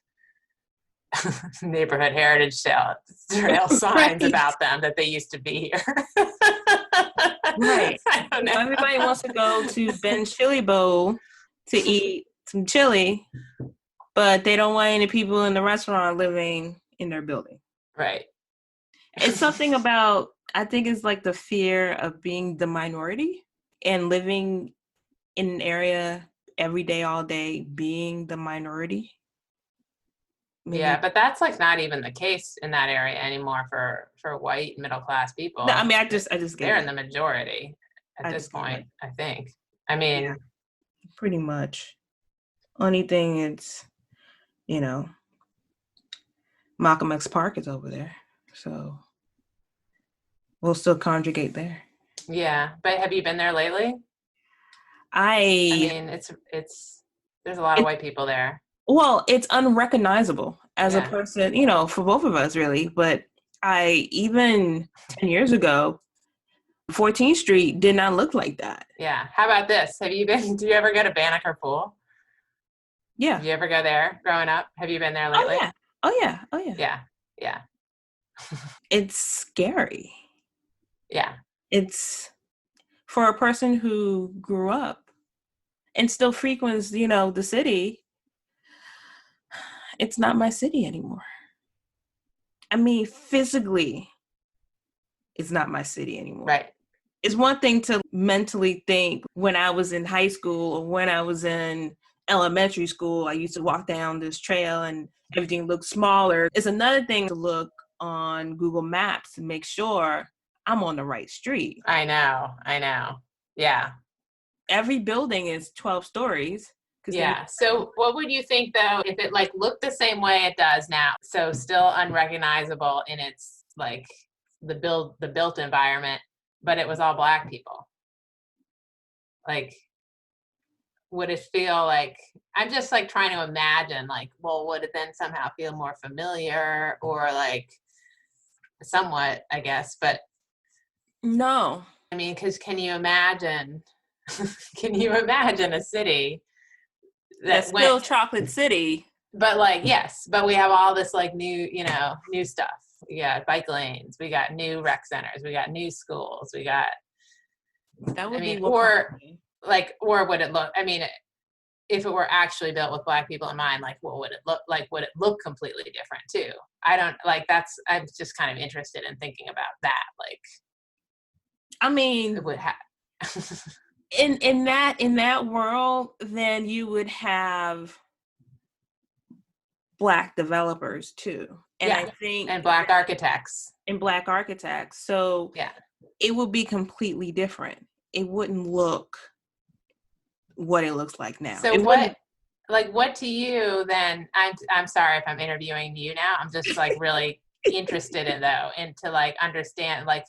B: neighborhood heritage trail signs about them that they used to be here.
A: Right.
B: I don't know.
A: Everybody wants to go to Ben's Chili Bowl to eat some chili, but they don't want any people in the restaurant living in their building.
B: Right.
A: It's something about, I think it's like the fear of being the minority and living in an area every day, all day, being the minority. Maybe.
B: Yeah, but that's like not even the case in that area anymore for white middle class people.
A: No, I mean, I just
B: they're in the majority at this point, I think. I mean,
A: yeah, pretty much. Only thing it's, you know, Malcolm X Park is over there, so we'll still congregate there.
B: Yeah, but have you been there lately?
A: I
B: mean, it's there's a lot of white people there.
A: Well, it's unrecognizable as a person, you know, for both of us really. But even 10 years ago, 14th Street did not look like that.
B: Yeah. How about this? Do you ever go to Banneker Pool?
A: Yeah.
B: Did you ever go there growing up? Have you been there lately?
A: Oh yeah.
B: Yeah.
A: It's scary.
B: Yeah.
A: It's for a person who grew up and still frequents, you know, the city. It's not my city anymore. I mean, physically, it's not my city anymore.
B: Right.
A: It's one thing to mentally think when I was in high school or when I was in elementary school, I used to walk down this trail and everything looked smaller. It's another thing to look on Google Maps and make sure I'm on the right street.
B: I know. Yeah.
A: Every building is 12 stories.
B: Yeah. So what would you think though, if it like looked the same way it does now, so still unrecognizable in its like the built environment, but it was all Black people? Like, would it feel like, I'm just like trying to imagine, like, well, would it then somehow feel more familiar or like somewhat, I guess, but
A: no.
B: I mean, because can you imagine a city
A: that's still Chocolate City,
B: but like, yes, but we have all this like new stuff. We got bike lanes, we got new rec centers, we got new schools, we got,
A: that would be
B: or would it look, I mean, if it were actually built with Black people in mind, like what would it look like? Would it look completely different too? I don't like, I'm just kind of interested in thinking about that. Like,
A: I mean,
B: it would have
A: in that world, then you would have Black developers too. And I think
B: and Black architects.
A: So it would be completely different. It wouldn't look what it looks like now.
B: So what to you then, I'm sorry if I'm interviewing you now. I'm just like really interested in to like understand, like,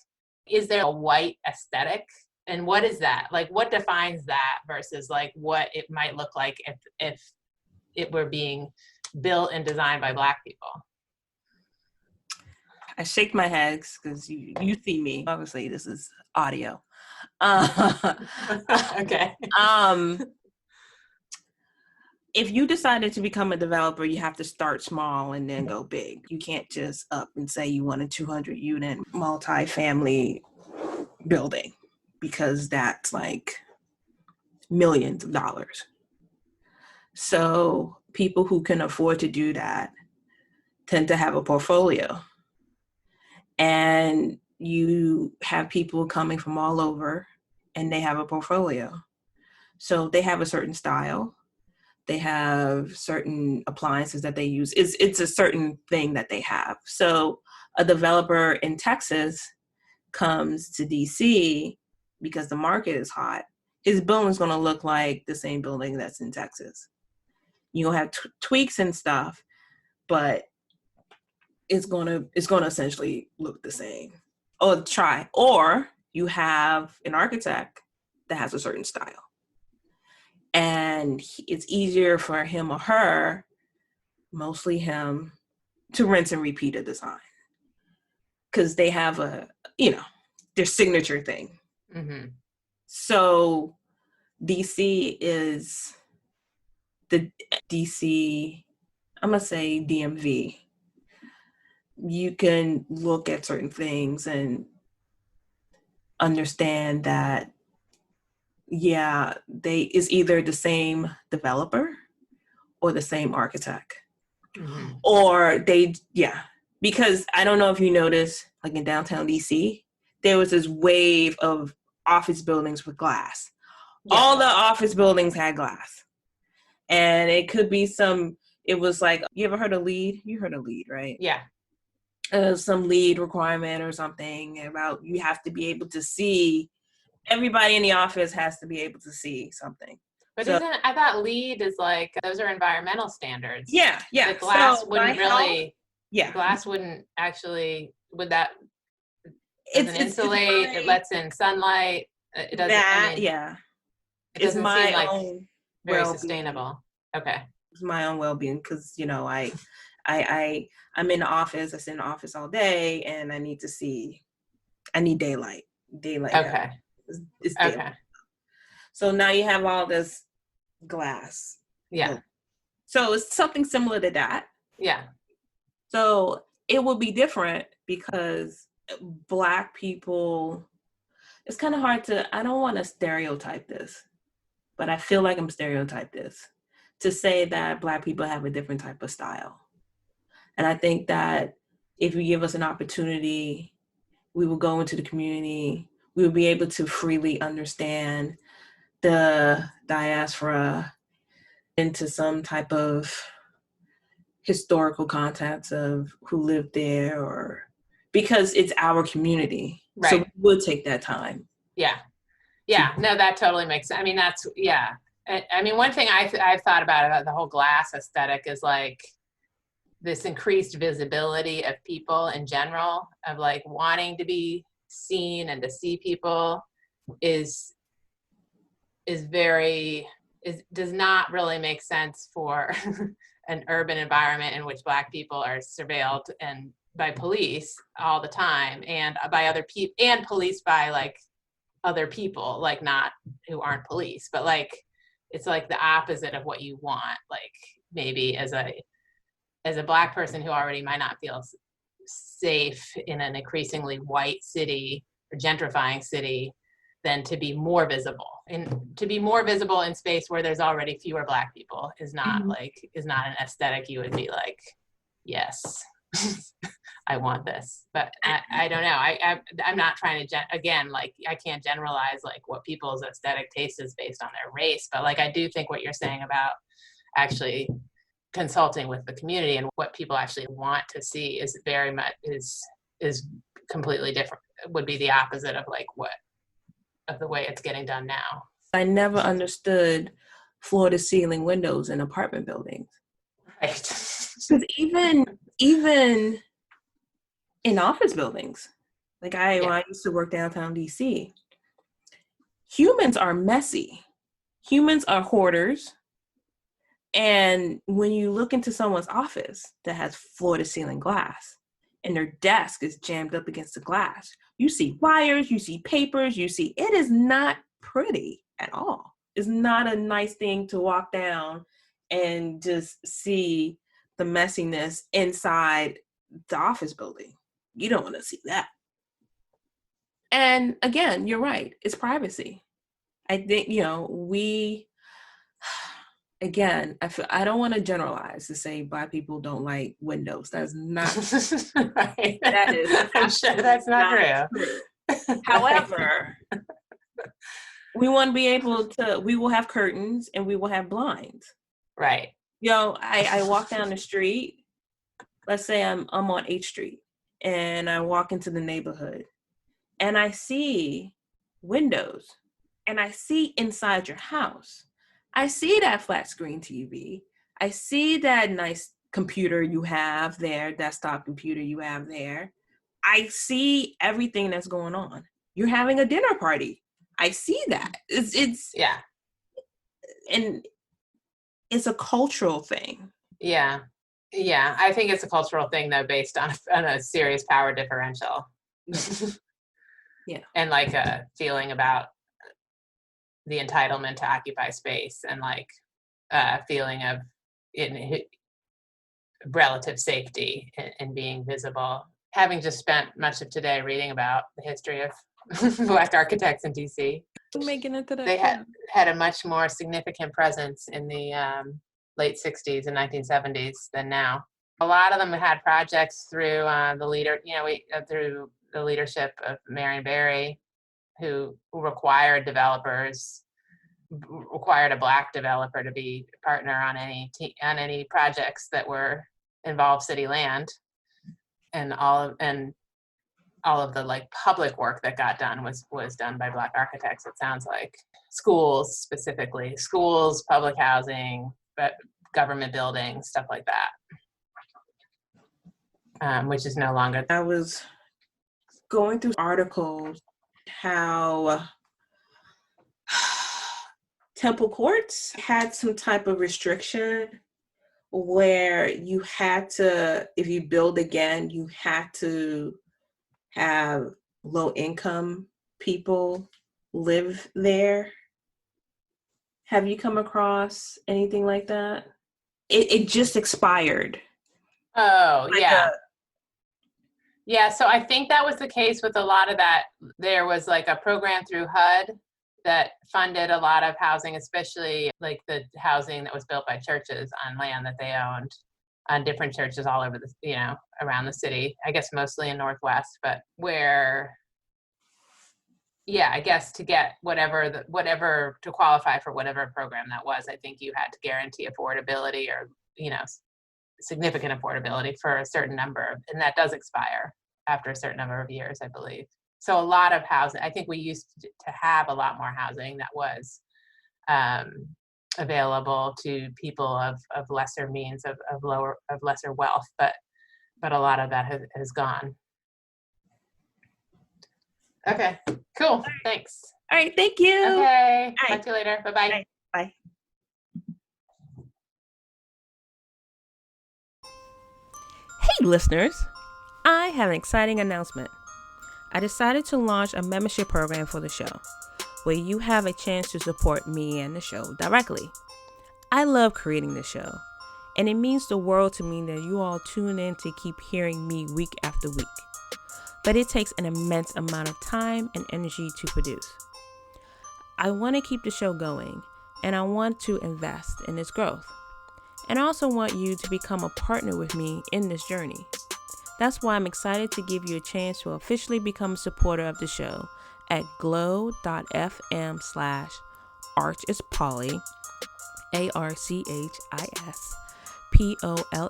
B: is there a white aesthetic? And what is that? Like, what defines that versus like what it might look like if it were being built and designed by Black people?
A: I shake my head because you see me. Obviously, this is audio.
B: Okay.
A: If you decided to become a developer, you have to start small and then go big. You can't just up and say you want a 200-unit multi-family building, because that's like millions of dollars. So people who can afford to do that tend to have a portfolio. And you have people coming from all over and they have a portfolio. So they have a certain style. They have certain appliances that they use. It's a certain thing that they have. So a developer in Texas comes to DC because the market is hot. His building's going to look like the same building that's in Texas. You'll have tweaks and stuff, but it's going to essentially look the same. Or you have an architect that has a certain style. And it's easier for him or her, mostly him, to rinse and repeat a design. because they have their signature thing.
B: Mm-hmm.
A: So DC is the DC, I'm going to say DMV. You can look at certain things and understand that, it's either the same developer or the same architect.
B: Mm-hmm.
A: Or because I don't know if you noticed, like in downtown DC, there was this wave of office buildings with glass.
B: Yeah.
A: All the office buildings had glass. And it could be it was like, you ever heard of LEED? You heard of LEED, right?
B: Yeah.
A: Some LEED requirement or something about you have to be able to see, everybody in the office has to be able to see something.
B: But I thought LEED is like, those are environmental standards.
A: Yeah.
B: The glass glass wouldn't actually, doesn't insulate, it lets in sunlight. It doesn't, it doesn't seem like very sustainable. Okay.
A: It's my own well-being because, I'm in the office, I sit in the office all day and I need daylight.
B: Okay.
A: It's daylight. Okay. So now you have all this glass.
B: Yeah.
A: So it's something similar to that.
B: Yeah.
A: So it would be different because Black people, it's kind of hard I don't want to stereotype this, but I feel like I'm stereotyped this, to say that Black people have a different type of style. And I think that if you give us an opportunity, we will go into the community, we will be able to freely understand the diaspora into some type of historical context of who lived there, or because it's our community. Right. So we'll take that time.
B: Yeah. Yeah. No, that totally makes sense. I mean, that's, yeah. I mean, one thing I've thought about the whole glass aesthetic is like this increased visibility of people in general, of like wanting to be seen and to see people does not really make sense for an urban environment in which Black people are surveilled and by police all the time, and by other people, and policed by like other people, like not who aren't police, but like it's like the opposite of what you want. Like maybe as a Black person who already might not feel safe in an increasingly white city or gentrifying city, than to be more visible. And to be more visible in space where there's already fewer Black people is not an aesthetic you would be like, yes, I want this. But I don't know. I'm not trying to, again, like I can't generalize like what people's aesthetic taste is based on their race. But like I do think what you're saying about actually consulting with the community and what people actually want to see is very much is completely different. It would be the opposite of like of the way it's getting done now.
A: I never understood floor to ceiling windows in apartment buildings.
B: Right.
A: Because even in office buildings, like when I used to work downtown DC, humans are messy. Humans are hoarders. And when you look into someone's office that has floor to ceiling glass and their desk is jammed up against the glass, you see wires, you see papers, it is not pretty at all. It's not a nice thing to walk down and just see the messiness inside the office building. You don't want to see that. And again, you're right. It's privacy. I think, I don't want to generalize to say Black people don't like windows. That's not
B: right. That is. I'm sure that's not true.
A: However, we want to be able to. We will have curtains and we will have blinds.
B: Right.
A: I walk down the street. Let's say I'm on 8th Street and I walk into the neighborhood and I see windows and I see inside your house. I see that flat screen TV. I see that nice computer you have there, desktop computer you have there. I see everything that's going on. You're having a dinner party. I see that. It's
B: yeah.
A: And it's a cultural thing.
B: Yeah. Yeah, I think it's a cultural thing though, based on a serious power differential.
A: Yeah.
B: And like a feeling about the entitlement to occupy space, and like a feeling of relative safety and being visible. Having just spent much of today reading about the history of Black architects in DC,
A: Making it to that.
B: they had a much more significant presence in the late 60s and 1970s than now. A lot of them had projects through through the leadership of Marion Barry, who required required a Black developer to be a partner on any projects that were involved city land, and all of the like public work that got done was done by Black architects. It sounds like schools, specifically schools, public housing, but government buildings, stuff like that, which is no longer.
A: I was going through articles how Temple Courts had some type of restriction where you had to, if you build again, you had to have low income people live there. Have you come across anything like that? It just expired.
B: Oh, yeah. Yeah, so I think that was the case with a lot of that. There was like a program through HUD that funded a lot of housing, especially like the housing that was built by churches on land that they owned, on different churches all over the, around the city, I guess mostly in Northwest, but where, yeah, I guess to get whatever to qualify for whatever program that was, I think you had to guarantee affordability or, significant affordability for a certain number, and that does expire after a certain number of years, I believe. So a lot of housing, I think we used to have a lot more housing that was available to people of lesser means, of lesser wealth, but a lot of that has gone. Okay, cool, thanks.
A: All right, thank you.
B: Okay, talk to you later, bye-bye.
A: Right. Bye. Hey listeners, I have an exciting announcement. I decided to launch a membership program for the show, where you have a chance to support me and the show directly. I love creating the show, and it means the world to me that you all tune in to keep hearing me week after week. But it takes an immense amount of time and energy to produce. I want to keep the show going, and I want to invest in its growth. And I also want you to become a partner with me in this journey. That's why I'm excited to give you a chance to officially become a supporter of the show at glow.fm/archispolly,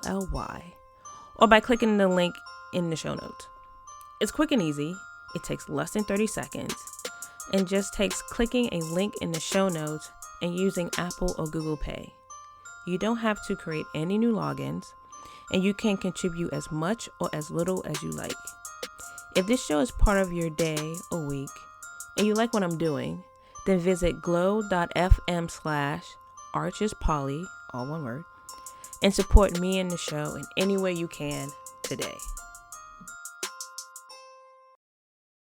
A: ARCHISPOLLY, or by clicking the link in the show notes. It's quick and easy. It takes less than 30 seconds and just takes clicking a link in the show notes and using Apple or Google Pay. You don't have to create any new logins, and you can contribute as much or as little as you like. If this show is part of your day or week, and you like what I'm doing, then visit glow.fm/archispolly, all one word, and support me and the show in any way you can today.